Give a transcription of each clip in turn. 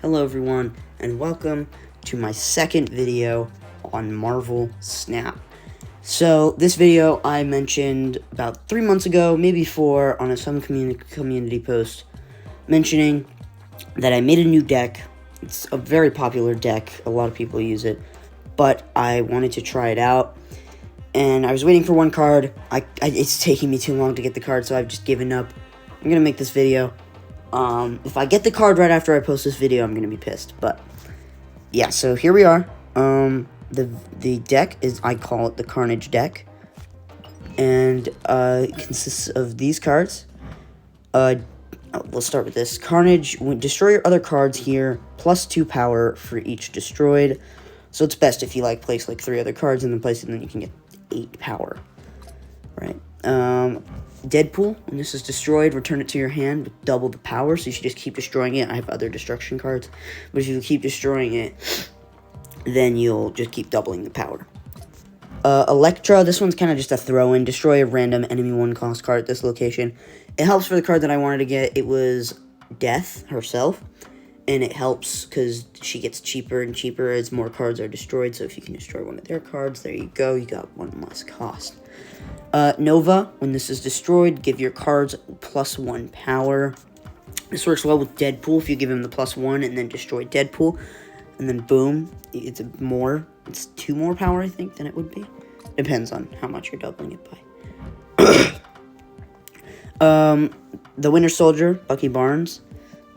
Hello everyone, and welcome to my second video on Marvel Snap. So, this video I mentioned about 3 months ago, maybe 4, on some community post, mentioning that I made a new deck. It's a very popular deck, a lot of people use it, but I wanted to try it out, and I was waiting for one card. It's taking me too long to get the card, so I've just given up. I'm gonna make this video. If I get the card right after I post this video, I'm gonna be pissed, but yeah, so here we are. The deck is, I call it the Carnage deck, and it consists of these cards. Let's start with this. Carnage, destroy your other cards here, plus 2 power for each destroyed. So it's best if you place 3 other cards and then place it, and then you can get 8 power, right? Deadpool, when this is destroyed, return it to your hand with double the power, so you should just keep destroying it. I have other destruction cards, but if you keep destroying it, then you'll just keep doubling the power. Elektra, this one's kind of just a throw-in. Destroy a random enemy 1-cost card at this location. It helps for the card that I wanted to get. It was Death herself, and it helps because she gets cheaper and cheaper as more cards are destroyed, so if you can destroy one of their cards, there you go, you got 1 less cost. Nova, when this is destroyed, give your cards plus 1 power. This works well with Deadpool if you give him the plus 1 and then destroy Deadpool. And then boom, it's 2 more power, I think, than it would be. Depends on how much you're doubling it by. The Winter Soldier, Bucky Barnes.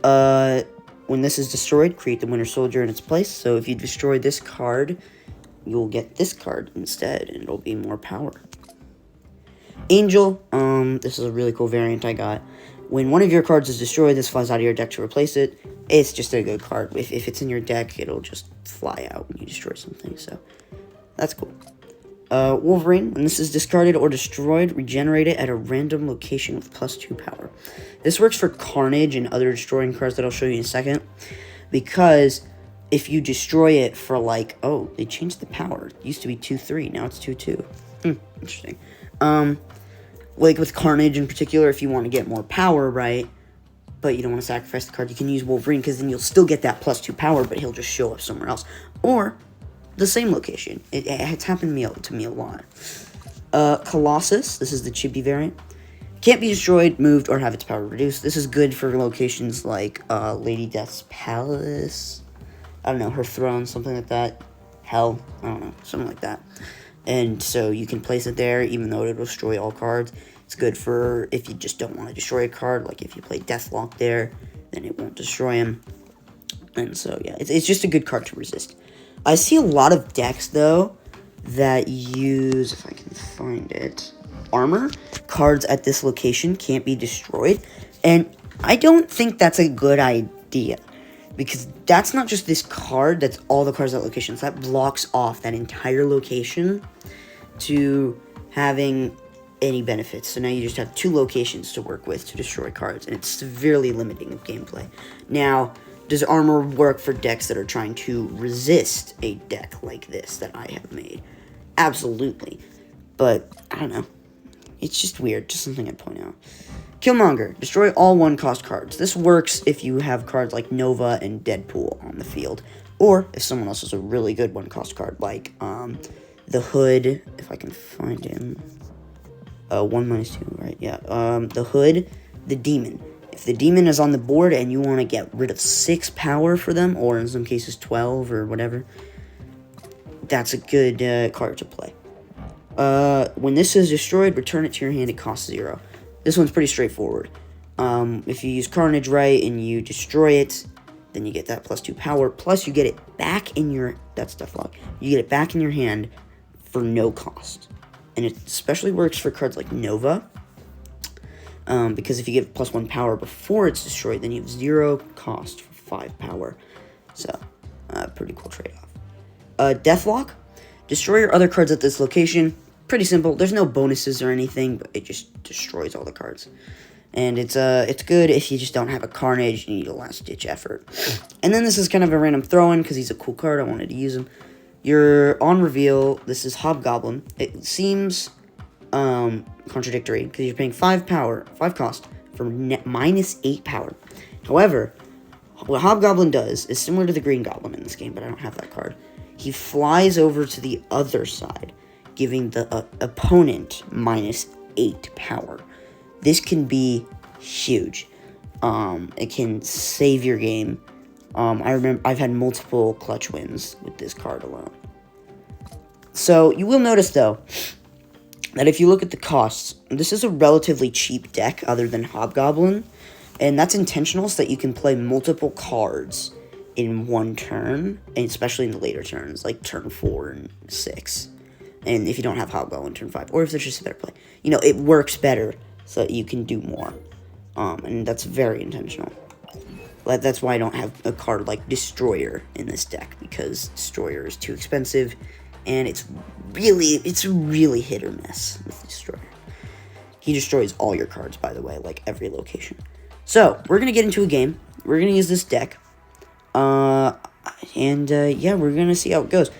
When this is destroyed, create the Winter Soldier in its place. So if you destroy this card, you'll get this card instead, and it'll be more power. Angel, this is a really cool variant I got. When one of your cards is destroyed, this flies out of your deck to replace it. It's just a good card. If it's in your deck, it'll just fly out when you destroy something, so that's cool. Wolverine, when this is discarded or destroyed, regenerate it at a random location with plus 2 power. This works for Carnage and other destroying cards that I'll show you in a second, because if you destroy it for oh, they changed the power. It used to be 2-3, now it's 2-2. Interesting. With Carnage in particular, if you want to get more power, right, but you don't want to sacrifice the card, you can use Wolverine, because then you'll still get that plus 2 power, but he'll just show up somewhere else. Or the same location. It's happened to me a lot. Colossus, this is the chibi variant. Can't be destroyed, moved, or have its power reduced. This is good for locations like Lady Death's Palace. I don't know, her throne, something like that. Hell, I don't know, something like that. And so you can place it there, even though it'll destroy all cards. It's good for if you just don't want to destroy a card, like if you play Deathlock there, then it won't destroy him. And so, yeah, it's just a good card to resist. I see a lot of decks, though, that use, if I can find it, armor. Cards at this location can't be destroyed. And I don't think that's a good idea, because that's not just this card, that's all the cards at locations. That blocks off that entire location to having any benefits. So now you just have 2 locations to work with to destroy cards, and it's severely limiting of gameplay. Now, does armor work for decks that are trying to resist a deck like this that I have made? Absolutely. But, I don't know. It's just weird. Just something I'd point out. Killmonger. Destroy all 1-cost cards. This works if you have cards like Nova and Deadpool on the field. Or if someone else has a really good 1-cost card, like the Hood, if I can find him. 1-2, right? Yeah. The Hood, the Demon. If the Demon is on the board and you want to get rid of 6 power for them, or in some cases 12 or whatever, that's a good card to play. When this is destroyed, return it to your hand. It costs 0. This one's pretty straightforward. If you use Carnage right and you destroy it, then you get that plus 2 power. Plus, you get it back in your... That's Deathlock. You get it back in your hand for no cost. And it especially works for cards like Nova. Because if you give plus 1 power before it's destroyed, then you have 0 cost for 5 power. So, pretty cool trade-off. Deathlock. Destroy your other cards at this location. Pretty simple. There's no bonuses or anything, but it just destroys all the cards. And it's good if you just don't have a Carnage and you need a last-ditch effort. And then this is kind of a random throw-in because he's a cool card. I wanted to use him. You're on reveal. This is Hobgoblin. It seems contradictory because you're paying 5 cost for -8 power. However, what Hobgoblin does is similar to the Green Goblin in this game, but I don't have that card. He flies over to the other side, giving the opponent -8 power. This can be huge. It can save your game. I remember I've had multiple clutch wins with this card alone. So you will notice, though, that if you look at the costs, this is a relatively cheap deck other than Hobgoblin, and that's intentional so that you can play multiple cards in one turn, and especially in the later turns, like turn 4 and 6. And if you don't have Hobgoblin, turn 5, or if there's just a better play. You know, it works better so that you can do more. And that's very intentional. That's why I don't have a card like Destroyer in this deck, because Destroyer is too expensive, and it's really hit or miss with Destroyer. He destroys all your cards, by the way, like every location. So, we're going to get into a game. We're going to use this deck. Yeah, we're going to see how it goes.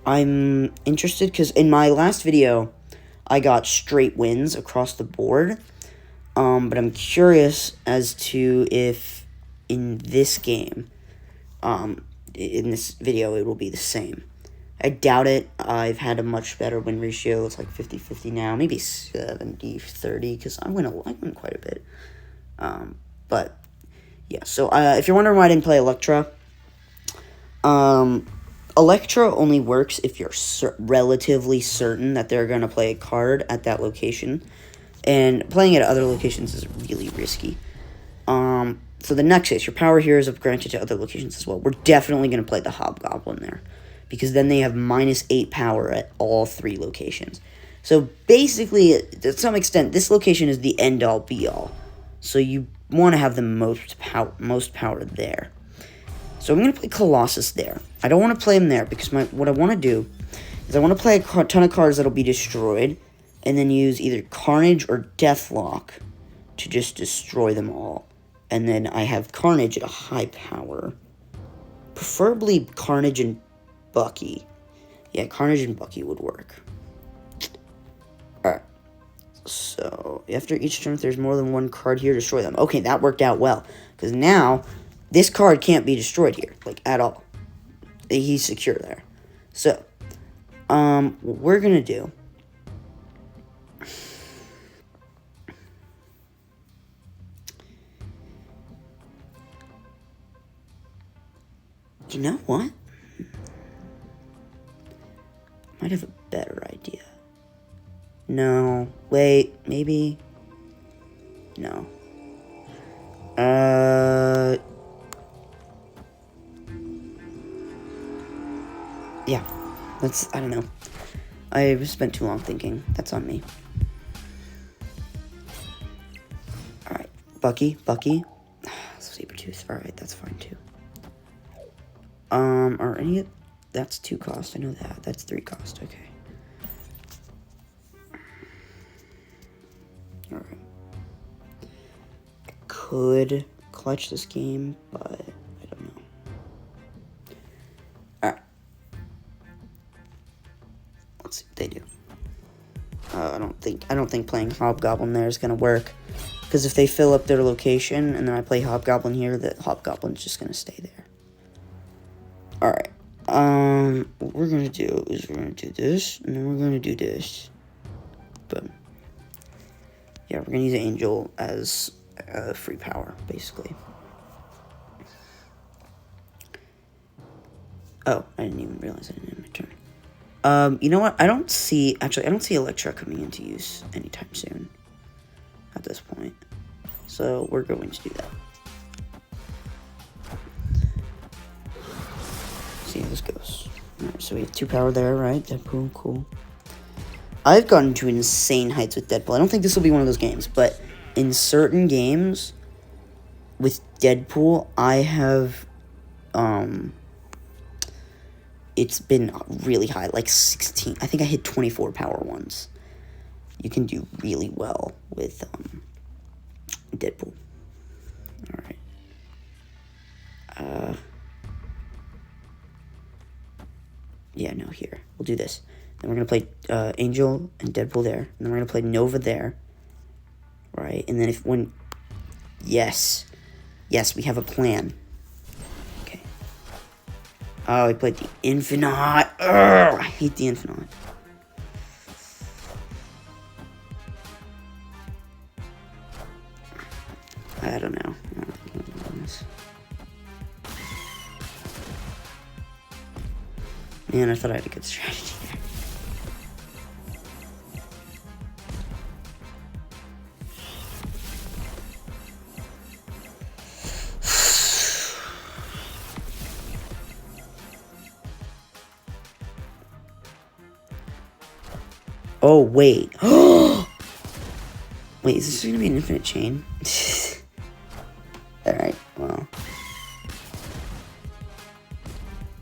I'm interested, because in my last video, I got straight wins across the board. But I'm curious as to if in this game, in this video, it will be the same. I doubt it. I've had a much better win ratio. It's like 50-50 now, maybe 70-30, because I win quite a bit. But yeah, so if you're wondering why I didn't play Electra, Electra only works if you're relatively certain that they're going to play a card at that location. And playing it at other locations is really risky. So the next is, your power here is granted to other locations as well. We're definitely going to play the Hobgoblin there, because then they have -8 power at all 3 locations. So basically, to some extent, this location is the end-all, be-all. So you want to have the most power there. So I'm going to play Colossus there. I don't want to play him there, because what I want to do is I want to play a ton of cards that will be destroyed, and then use either Carnage or Deathlock to just destroy them all. And then I have Carnage at a high power. Preferably Carnage and Bucky. Yeah, Carnage and Bucky would work. Alright. So, after each turn, if there's more than one card here, destroy them. Okay, that worked out well. Because now, this card can't be destroyed here. Like, at all. He's secure there. So, what we're going to do... You know what? Might have a better idea. No. Wait, maybe? No. Yeah. I don't know. I spent too long thinking. That's on me. Alright. Bucky. Sabertooth. Alright, that's fine too. Are any of... That's 2 cost, I know that. That's 3 cost, okay. Alright. I could clutch this game, but I don't know. Alright. Let's see what they do. I don't think playing Hobgoblin there is gonna work. Because if they fill up their location, and then I play Hobgoblin here, the Hobgoblin's just gonna stay there. Alright, what we're going to do is we're going to do this, and then we're going to do this. Boom. Yeah, we're going to use Angel as free power, basically. Oh, I didn't even realize I didn't have my turn. You know what? I don't see Electra coming into use anytime soon at this point. So, we're going to do that. See how this goes. Alright, so we have 2 power there, right? Deadpool, cool. I've gotten to insane heights with Deadpool. I don't think this will be one of those games, but in certain games with Deadpool, I have, it's been really high, like 16. I think I hit 24 power once. You can do really well with, Deadpool. Alright. Yeah, no, here. We'll do this. Then we're going to play Angel and Deadpool there. And then we're going to play Nova there. Right? And then Yes. Yes, we have a plan. Okay. Oh, we played the Infinite. Ugh, I hate the Infinite. I don't know. Man, I thought I had a good strategy there. Oh, wait. Wait, is this gonna be an infinite chain? Alright, well.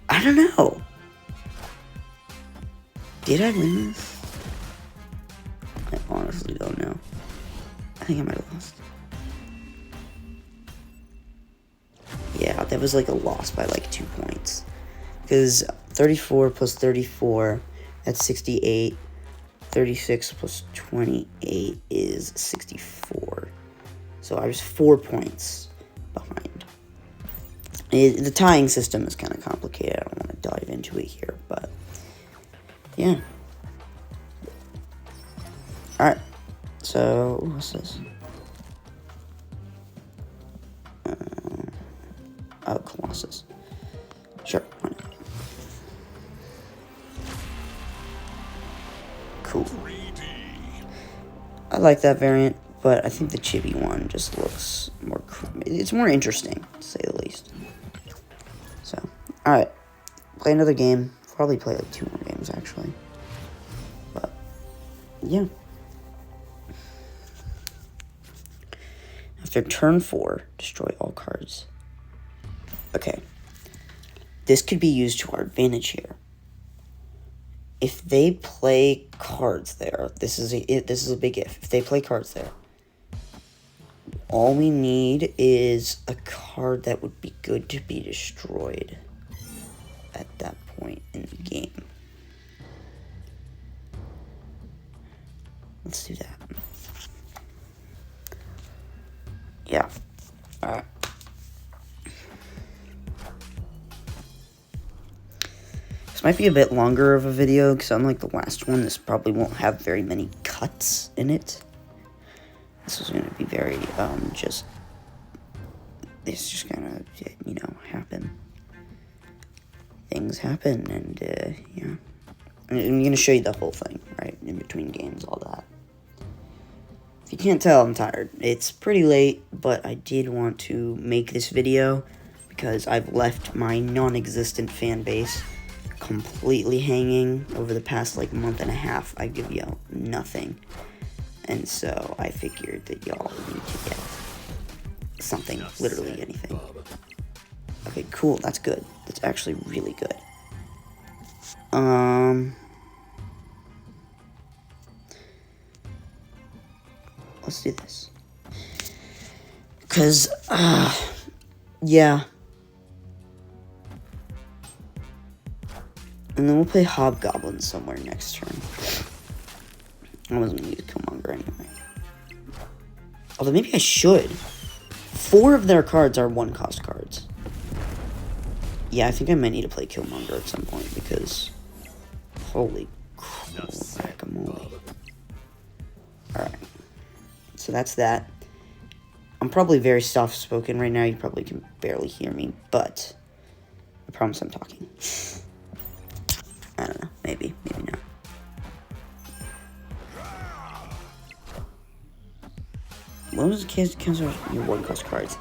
I don't know. Did I win this? I honestly don't know. I think I might have lost. Yeah, that was like a loss by like 2 points. Because 34 plus 34, that's 68. 36 plus 28 is 64. So I was 4 points behind. The tying system is kind of complicated. I don't want to dive into it here, but yeah. Alright. So, what's this? Oh, Colossus. Sure, why not? Cool. I like that variant, but I think the chibi one just looks more... It's more interesting, to say the least. So, alright. Play another game. Probably play like 2 more games, actually. But, yeah. After turn 4, destroy all cards. Okay. This could be used to our advantage here. If they play cards there, this is a big if. If they play cards there, all we need is a card that would be good to be destroyed at that point in the game. Let's do that. Yeah. Alright. This might be a bit longer of a video, because unlike the last one, this probably won't have very many cuts in it. This is going to be very, it's just gonna, happen. Things happen, and, yeah. I'm going to show you the whole thing, right, in between games, all that. If you can't tell, I'm tired. It's pretty late, but I did want to make this video, because I've left my non-existent fan base completely hanging over the past like month and a half. I give y'all nothing, and so I figured that y'all need to get something, literally anything. Okay, cool, that's good. That's actually really good. Let's do this, because yeah. And then we'll play Hobgoblins somewhere next turn. I wasn't going to use Killmonger anyway. Although maybe I should. 4 of their cards are 1-cost cards. Yeah, I think I might need to play Killmonger at some point, because... Holy guacamole. Alright. So that's that. I'm probably very soft-spoken right now. You probably can barely hear me, but... I promise I'm talking. I don't know. Maybe not. What was the cancel your 1-cost cards?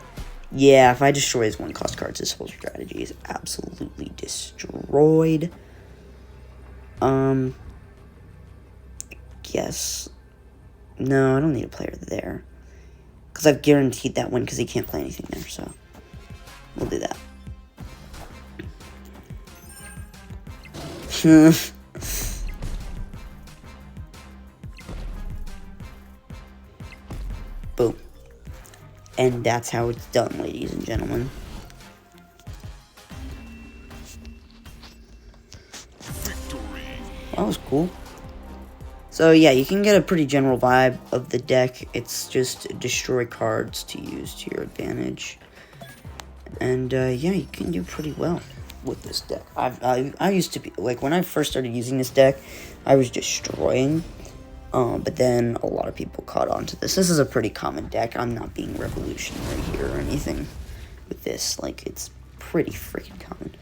Yeah, if I destroy his 1-cost cards, this whole strategy is absolutely destroyed. Guess. No, I don't need a player there. Because I've guaranteed that win because he can't play anything there, so we'll do that. Boom. And that's how it's done, ladies and gentlemen. That was cool. So yeah, you can get a pretty general vibe of the deck. It's just destroy cards to use to your advantage. And yeah, you can do pretty well with this deck. I used to be, like, when I first started using this deck, I was destroying. But then a lot of people caught on to this. This is a pretty common deck. I'm not being revolutionary here or anything with this. Like, it's pretty freaking common.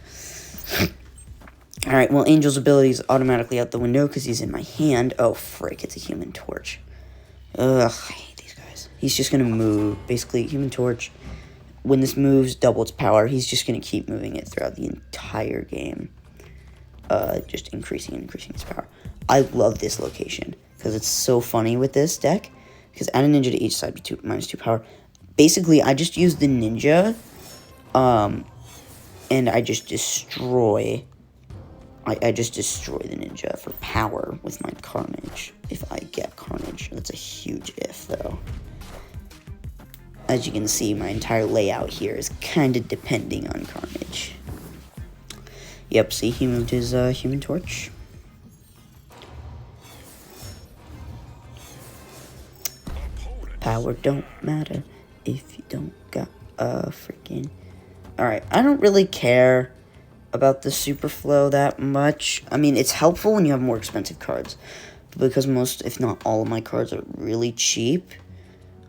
Alright, well, Angel's ability is automatically out the window because he's in my hand. Oh, frick, it's a Human Torch. Ugh, I hate these guys. He's just going to move. Basically, Human Torch, when this moves, double its power. He's just going to keep moving it throughout the entire game. Just increasing and increasing its power. I love this location because it's so funny with this deck. Because add a ninja to each side, -2 power. Basically, I just use the ninja, and I just destroy... I just destroy the ninja for power with my Carnage, if I get Carnage. That's a huge if, though. As you can see, my entire layout here is kind of depending on Carnage. Yep, see, he moved his Human Torch. Power don't matter if you don't got a freaking... Alright, I don't really care about the super flow that much. I mean, it's helpful when you have more expensive cards, because most, if not all of my cards are really cheap,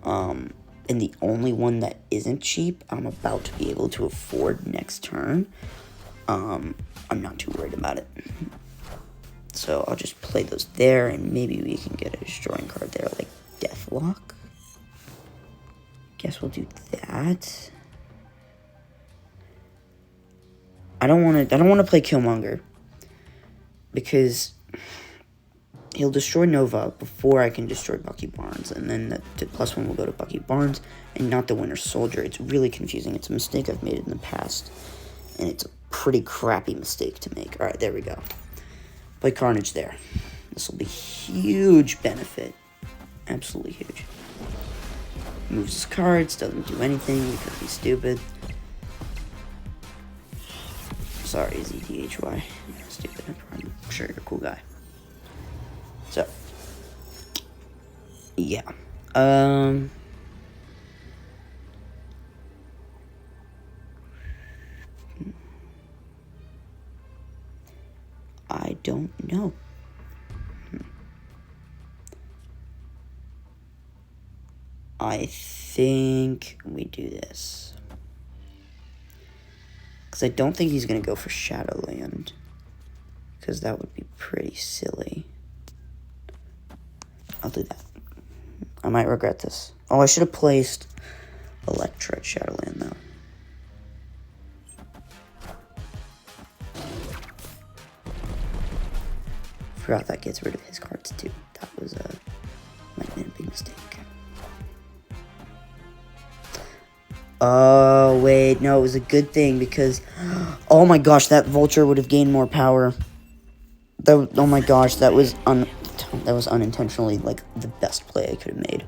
and the only one that isn't cheap, I'm about to be able to afford next turn. I'm not too worried about it. So I'll just play those there, and maybe we can get a destroying card there, like Deathlock. Guess we'll do that. I don't want to play Killmonger, because he'll destroy Nova before I can destroy Bucky Barnes, and then the +1 will go to Bucky Barnes and not the Winter Soldier. It's really confusing. It's a mistake I've made in the past, and it's a pretty crappy mistake to make. All right, there we go. Play Carnage there. This will be huge benefit. Absolutely huge. Moves his cards, doesn't do anything because he's stupid. Sorry, ZDHY. You're stupid. I'm sure you're a cool guy. So, yeah. I don't know. I think we do this. Because I don't think he's going to go for Shadowland. Because that would be pretty silly. I'll do that. I might regret this. Oh, I should have placed Electra at Shadowland, though. Forgot that gets rid of his cards, too. That was might have been a big mistake. Oh, wait, no, it was a good thing because, oh my gosh, that Vulture would have gained more power. Oh my gosh, that was unintentionally, like, the best play I could have made.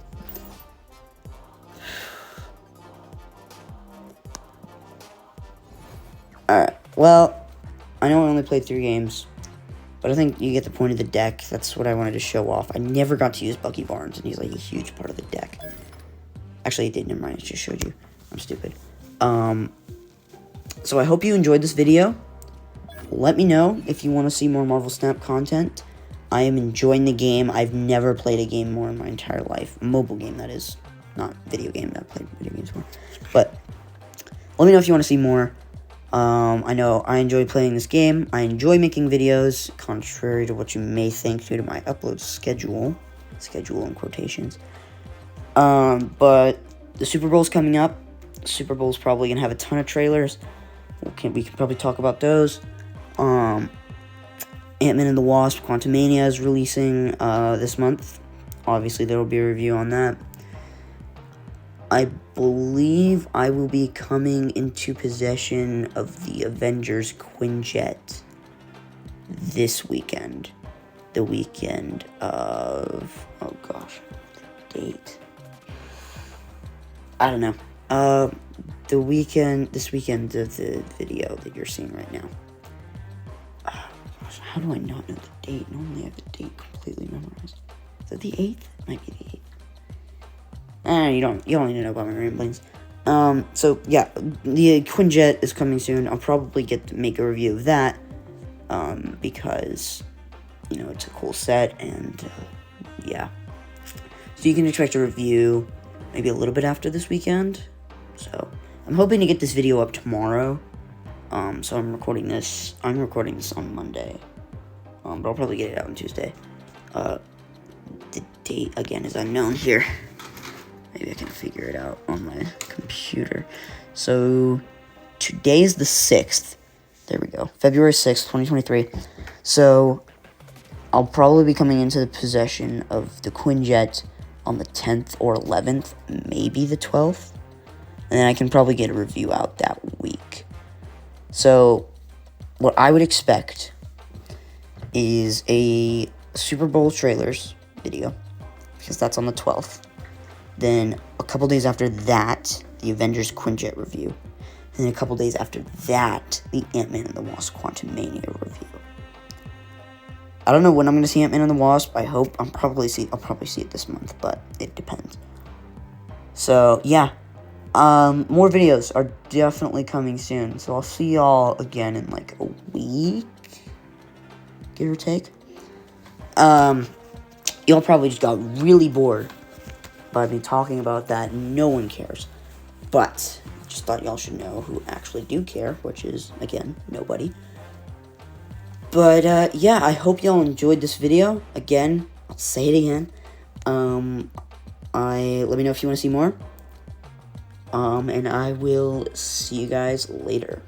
Alright, well, I know I only played 3 games, but I think you get the point of the deck. That's what I wanted to show off. I never got to use Bucky Barnes, and he's, like, a huge part of the deck. Actually, I did, never mind, I just showed you. I'm stupid. So I hope you enjoyed this video. Let me know if you want to see more Marvel Snap content. I am enjoying the game. I've never played a game more in my entire life. A mobile game, that is. Not video game. I've played video games more. But let me know if you want to see more. I know I enjoy playing this game. I enjoy making videos, contrary to what you may think due to my upload schedule. Schedule in quotations. But the Super Bowl's coming up. Super Bowl's probably going to have a ton of trailers. We can probably talk about those. Ant-Man and the Wasp, Quantumania is releasing this month. Obviously, there will be a review on that. I believe I will be coming into possession of the Avengers Quinjet this weekend. The weekend of... Oh, gosh. The date. I don't know. This weekend of the video that you're seeing right now. Oh, gosh, how do I not know the date? Normally I have the date completely memorized. Is it the 8th? It might be the 8th. You don't need to know about my ramblings. So yeah, the Quinjet is coming soon. I'll probably make a review of that, because, you know, it's a cool set, and, yeah. So you can expect a review maybe a little bit after this weekend. So I'm hoping to get this video up tomorrow. So I'm recording this on Monday. But I'll probably get it out on Tuesday. The date, again, is unknown here. Maybe I can figure it out on my computer. So, today is the 6th. There we go. February 6th, 2023. So, I'll probably be coming into the possession of the Quinjet on the 10th or 11th, maybe the 12th. And then I can probably get a review out that week. So, what I would expect is a Super Bowl trailers video, because that's on the 12th. Then, a couple days after that, the Avengers Quinjet review. And then a couple days after that, the Ant-Man and the Wasp Quantumania review. I don't know when I'm going to see Ant-Man and the Wasp. I'll probably see it this month, but it depends. So, yeah. More videos are definitely coming soon. So, I'll see y'all again in like a week, give or take. Y'all probably just got really bored by me talking about that. No one cares. But just thought y'all should know who actually do care, which is, again, nobody. But, yeah, I hope y'all enjoyed this video. Again, I'll say it again. Let me know if you want to see more. And I will see you guys later.